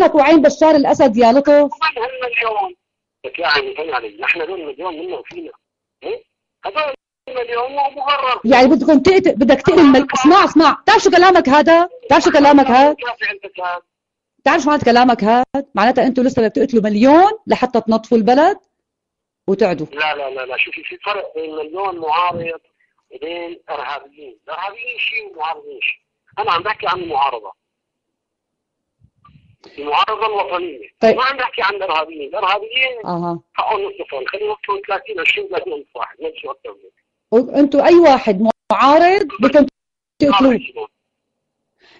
كلامك وعين بشار الاسد يا لطف. من هالمليون لك يا عيني يعني نحن دول مليون منا وفينا، هذول مليون ومغرر. يعني بدكم بدك تقتل اسمع بتعرف شو كلامك هذا؟ بتعرف شو كلامك هذا؟ بتعرف شو معنات كلامك هذا؟ معناتها انتم لسه بدك تقتلوا مليون لحتى تنظفوا البلد وتعدوا. لا شوفي في فرق بين مليون معارض وبين ارهابيين، الارهابيين شيء ومعارضين شيء. انا عم بحكي عن المعارضه الوطنيه. طيب. ما عم بحكي عن الارهابيين، حقهم نصفهم، خلينا نقول 30 20 30 واحد نفسه اكثر من هيك. انتم اي واحد معارض بدكم تقتلوه.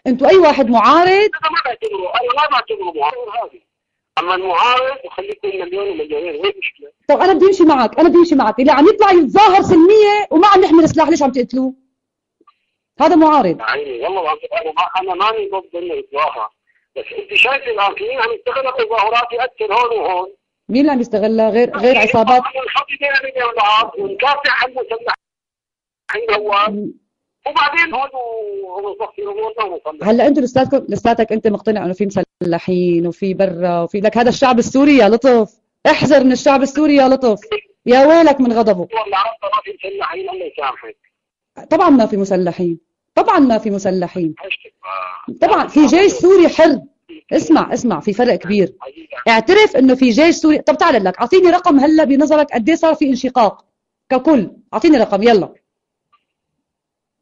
انتم اي واحد معارض انا ما بعتبره معارض ارهابي. اما المعارض وخليكم مليون ومليونين هي مشكله. طب انا بدي امشي معك، اللي عم يطلع يتظاهر سلميه وما عم يحمل سلاح ليش عم تقتلوه؟ هذا معارض. عيني والله انا ماني ضد انه يتظاهر، بس انت شايف الان في عم يستغل التظاهرات ياثر هون وهون. مين اللي عم يستغلها غير عصابات؟ نحط بين بعض ونكافح المسلحين هون وبعدين هون ونصفي امورنا ونصلح. هلا انتم لساتك انت مقتنع انه في مسلحين وفي برا وفي لك هذا الشعب السوري يا لطف، احذر من الشعب السوري يا لطف، يا ويلك من غضبه. والله عرفت ما في مسلحين الله يسامحك. طبعا ما في مسلحين، طبعا في جيش سوري حر. اسمع في فرق كبير. اعترف انه في جيش سوري. طب تعال لك اعطيني رقم هلا بنظرك قد ايه صار في انشقاق ككل، اعطيني رقم يلا.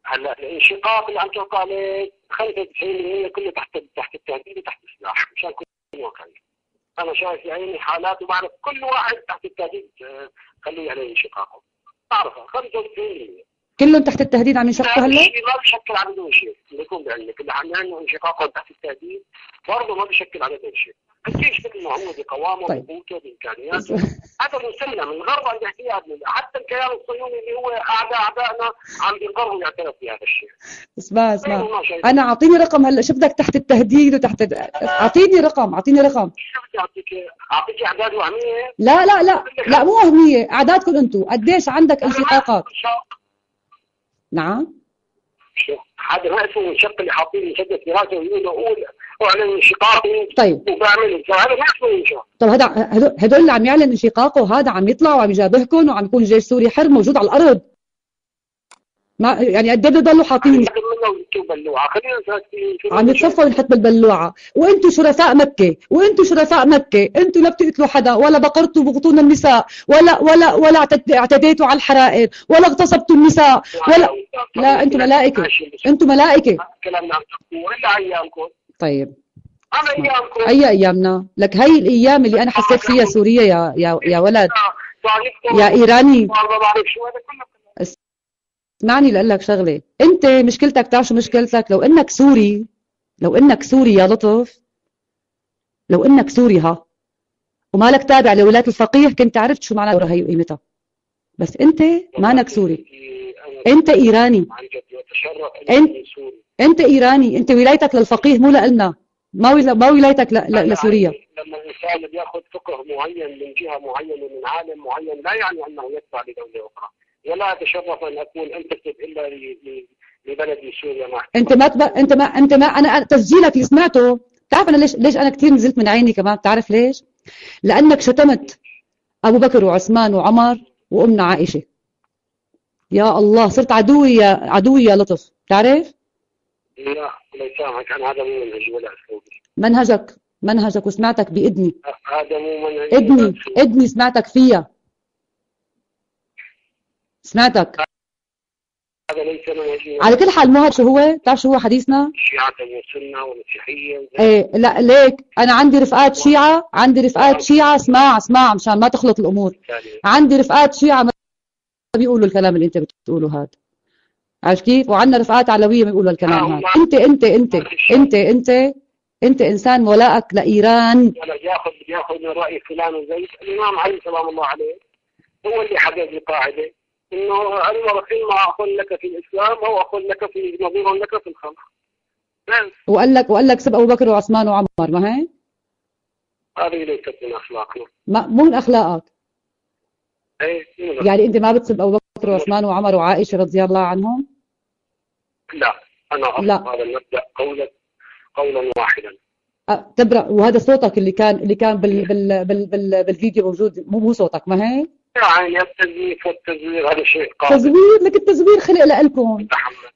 هلا الانشقاق اللي عم تحكي عليه 95% كله تحت التهديد وتحت السلاح، مشان كل واقعي. انا شايف يعني حالات وبعرف كل واحد تحت التهديد خليه عليه انشقاقه. بعرفها 95% كلهم تحت التهديد عم ينشقوا هلا؟ ما بشكل عددهم شيء، بيكون بعلمك اللي عم يعملوا انشقاقهم تحت التهديد برضه ما بشكل عددهم شيء. الجيش كله هو بقوامه بقوته بامكانياته، هذا مسلم من الغرب عند احتياج حتى الكيان الصهيوني اللي هو اعدائنا عم بيقرروا يعترف بهذا الشيء. اسمع انا اعطيني رقم هلا، شو بدك تحت التهديد وتحت اعطيني رقم. شو بدي اعطيك اعداد وهميه؟ لا مو وهميه، اعدادكم انتم قديش عندك انشقاقات؟ نعم هذا ما اسمه انشق اللي حاطين مسدس براسه ويقولوا اعلن انشقاقي. طيب وبعمل هذا ما اسمه انشقاق. طب هدول اللي عم يعلن انشقاقه هذا عم يطلع وعم يجابهكم وعم يكون جيش سوري حر موجود على الارض. ما يعني قد ايه بضلوا حاطين عم يتصفوا ينحط بالبلوعه. وانتم شرفاء مكه، انتم لا بتقتلوا حدا ولا بقرتوا بغطون النساء ولا اعتديتوا على الحرائر ولا اغتصبتوا النساء ولا لا انتم ملائكه. كلامنا عم تقول الا ايامكم. طيب ايامكم اي ايامنا؟ لك هي الايام اللي انا حسيت فيها سوريا يا ولد يا ايراني. اسمعني لأقول لك شغله، انت مشكلتك بتعرف شو مشكلتك؟ لو انك سوري يا لطف، لو انك سوري ومالك تابع لولاية الفقيه كنت عرفت شو معنى هي وقيمتها. بس انت مانك سوري، انت ايراني. انت ايراني، انت ولايتك للفقيه مو لنا، ما ولايتك لسوريا. لما الانسان بياخذ فقه معين من جهه معينه من عالم معين لا يعني انه يتبع لدوله اخرى، ولا اتشرف ان اكون انتسب الا لبلدي سوريا. انت ما انا تسجيلك اللي سمعته. بتعرف انا ليش انا كثير نزلت من عيني كمان؟ بتعرف ليش؟ لانك شتمت ابو بكر وعثمان وعمر وامنا عائشه. يا الله صرت عدوي يا لطف، بتعرف؟ لا الله يسامحك، انا هذا مو منهجي ولا اسلوبي. منهجك وسمعتك باذني. هذا مو منهجي. اذني سمعتك فيها. سمعتك. هذا ليس منهجي. على كل حال مو هذا شو هو؟ بتعرف شو هو حديثنا؟ الشيعة والسنة والمسيحية. ايه لا ليك انا عندي رفقات شيعة. اسمع مشان ما تخلط الامور. عندي رفقات شيعة ما بيقولوا الكلام اللي انت بتقوله هذا. عرفت كيف؟ وعندنا رفقات علوية ما بيقولوا الكلام هذا. انت انسان ولائك لايران. ياخذ من راي فلان وزيد. الامام علي سلام الله عليه هو اللي حدد القاعده انه انظر فيما اقول لك في الاسلام او اقول لك في نظير لك في الخلق. وقال لك سب ابو بكر وعثمان وعمر، ما هي؟ هذه ليست من اخلاقنا. مو من اخلاقك. ايه يعني انت ما بتسب ابو بكر وعثمان وعمر وعائشه رضي الله عنهم؟ لا انا اصل هذا المبدا قولا واحدا. تبرأ. وهذا صوتك اللي كان بالفيديو موجود، مو صوتك، ما هيك؟ يعني التزوير والتزوير هذا شيء قاتل. تزوير؟ لك التزوير خلق لكم.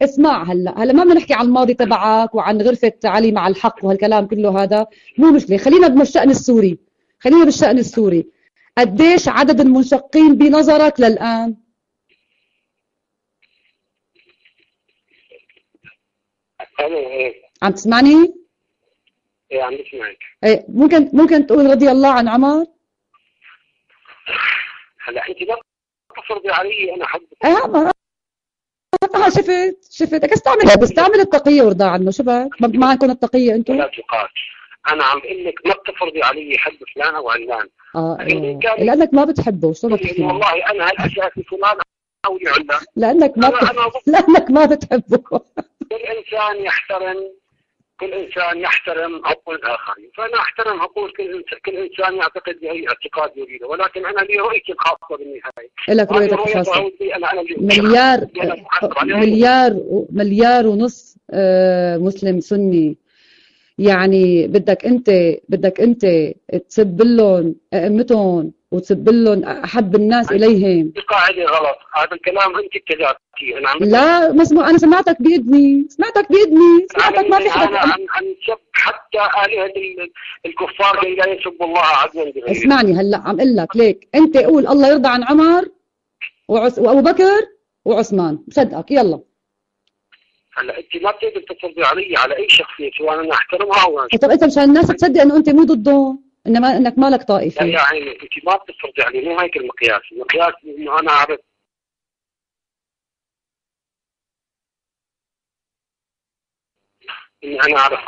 اسمع، هلا ما بدنا نحكي عن الماضي تبعك وعن غرفة علي مع الحق وهالكلام كله، هذا مو مشكلة. خلينا بالشأن السوري، خلينا بالشأن السوري. قديش عدد المنشقين بنظرك للآن؟ عم تسمعني؟ ايه عم بسمعك. ايه، ممكن تقول رضي الله عن عمر؟ هلا انت لا تفرضي علي انا حد. شفت بستعمل التقية ورضا عنه. شبك ما عندكم التقية انتم؟ لا تقال. انا عم بقول لك ما تفرضي علي حد فلان او علان. إيه. لانك ما بتحبه. شو بدك تحكي؟ والله انا هالاساسي فلان او علان. لانك ما بتحبه. كل انسان يحترم عقول الاخرين، فانا احترم عقول كل انسان يعتقد باي اعتقاد يريده، ولكن انا لي رؤيتي الخاصه بالنهايه. لك رؤيتك الخاصه. مليار ونص مسلم سني. يعني بدك انت تسب لهم ائمتهم وتسب لهم احب الناس اليهم. قاعده غلط، هذا الكلام انت ابتدعتيه. لا مسموع، انا سمعتك باذني سمعتك ما في حدا. انا عن سب حتى الهه الكفار كي لا يسبوا الله عز وجل. اسمعني، هلا عم اقول لك ليك انت قول الله يرضى عن عمر وابو بكر وعثمان، بصدقك. يلا هلا انت ما بتقدر تفرضي علي على اي شخصيه، سواء انا احترمها او انا. طب انت مشان الناس تصدق انه انت مو ضدهم، انما انك مالك طائفي. لا يا عيني، انت ما بتفرضي علي، مو هيك المقياس انه انا اعرف. اني انا اعرف.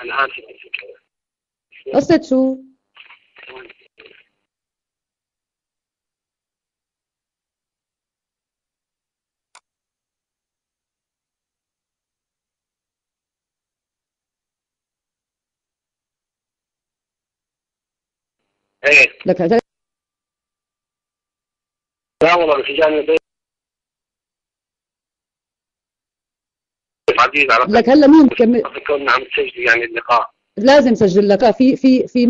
انا اسف. قصة شو؟ ايه لك لا والله بس جاني ضيف عزيز على لك هلا مين كنا عم تسجلي يعني اللقاء. لازم سجل لك. في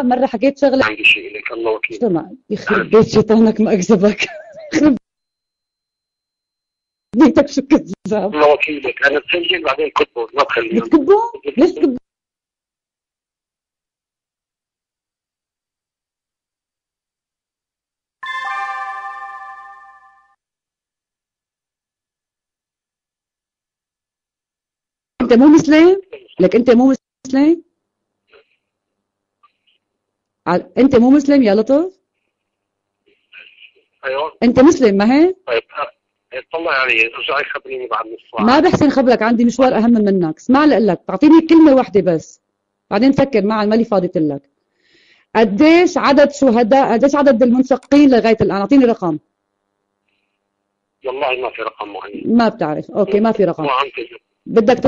مره حكيت شغله. عندي شيء لك، الله وكيل. اسمع، يخرب بيت شيطانك ما اكذبك. يخرب بيتك شو كذاب. الله وكيلك، انا بسجل بعدين كتبه، ما تخليهم. بتكبه؟ ليش تكبه؟ انت مو مسلم؟ لك انت مو مسلم؟ انت مو مسلم يا لطف؟ ايوه انت مسلم ما هيك؟ طيب اطلع علي، ارجعي خبريني بعد نص ساعه. ما بحسن خبرك، عندي مشوار اهم منك. اسمع لي اقول لك، تعطيني كلمه واحده بس بعدين فكر معي، مالي فاضيه لك. قديش عدد شهداء، قديش عدد المنشقين لغايه الان؟ اعطيني رقم. والله ما في رقم معين. ما بتعرف؟ اوكي، ما في رقم. بدك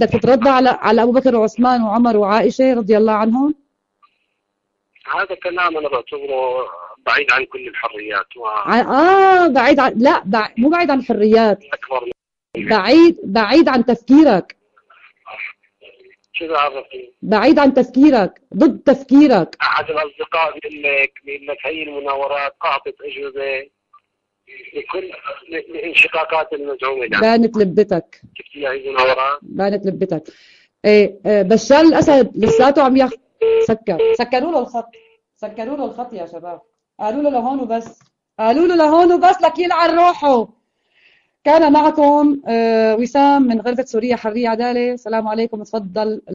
تترضى على ابو بكر وعثمان وعمر وعائشه رضي الله عنهم؟ هذا كلام انا بعتبره بعيد عن كل الحريات بعيد عن... لا مو بعيد عن الحريات، اكبر بعيد عن تفكيرك. شو عرفتي؟ بعيد عن تفكيرك، ضد تفكيرك. احد الاصدقاء بيقول لك هي المناورات اعطت اجوبه لكل الانشقاقات المزعومه. بانت لبتك. شفتي هي المناورات؟ بانت لبتك. ايه بشار الاسد لساته عم سكروا له الخط يا شباب. قالوا له لهون وبس، لك يلعن روحه. كان معكم وسام من غرفة سوريا حرية عدالة. السلام عليكم، تفضل.